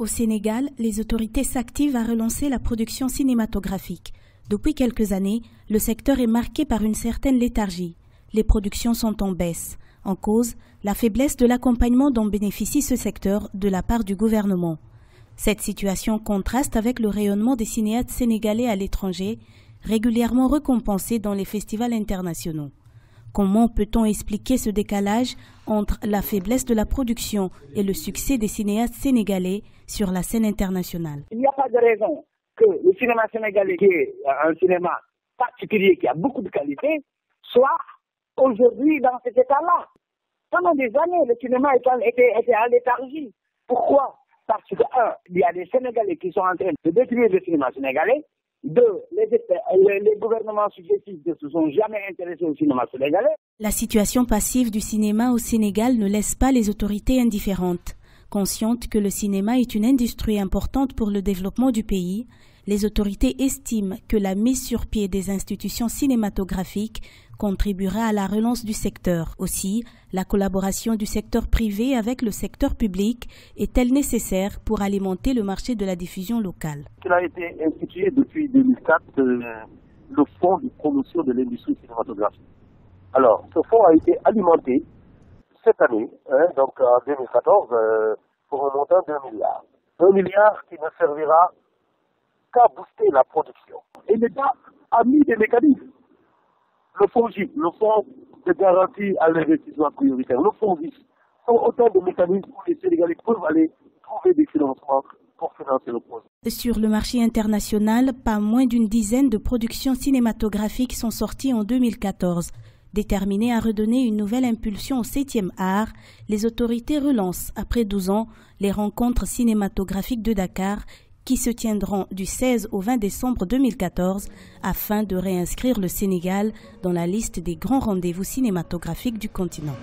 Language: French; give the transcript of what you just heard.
Au Sénégal, les autorités s'activent à relancer la production cinématographique. Depuis quelques années, le secteur est marqué par une certaine léthargie. Les productions sont en baisse. En cause, la faiblesse de l'accompagnement dont bénéficie ce secteur de la part du gouvernement. Cette situation contraste avec le rayonnement des cinéastes sénégalais à l'étranger, régulièrement récompensés dans les festivals internationaux. Comment peut-on expliquer ce décalage entre la faiblesse de la production et le succès des cinéastes sénégalais sur la scène internationale? Il n'y a pas de raison que le cinéma sénégalais, qui est un cinéma particulier, qui a beaucoup de qualité, soit aujourd'hui dans cet état-là. Pendant des années, le cinéma était en léthargie. Pourquoi? Parce que, un, il y a des Sénégalais qui sont en train de détruire le cinéma sénégalais. Deux, les gouvernements successifs ne se sont jamais intéressés au cinéma sénégalais. La situation passive du cinéma au Sénégal ne laisse pas les autorités indifférentes. Conscientes que le cinéma est une industrie importante pour le développement du pays, les autorités estiment que la mise sur pied des institutions cinématographiques contribuera à la relance du secteur. Aussi, la collaboration du secteur privé avec le secteur public est-elle nécessaire pour alimenter le marché de la diffusion locale? Il a été institué depuis 2004 le fonds de promotion de l'industrie cinématographique. Alors, ce fonds a été alimenté cette année, donc en 2014, pour un montant d'1 milliard. 1 milliard qui ne servira qu'à booster la production. Et l'État a mis des mécanismes. Le fonds GIP, le fonds de garantie à l'investissement prioritaire, le fonds VIS, sont autant de mécanismes où les Sénégalais peuvent aller trouver des financements pour financer le projet. Sur le marché international, pas moins d'une dizaine de productions cinématographiques sont sorties en 2014. Déterminées à redonner une nouvelle impulsion au 7e art, les autorités relancent, après 12 ans, les rencontres cinématographiques de Dakar qui se tiendront du 16 au 20 décembre 2014 afin de réinscrire le Sénégal dans la liste des grands rendez-vous cinématographiques du continent.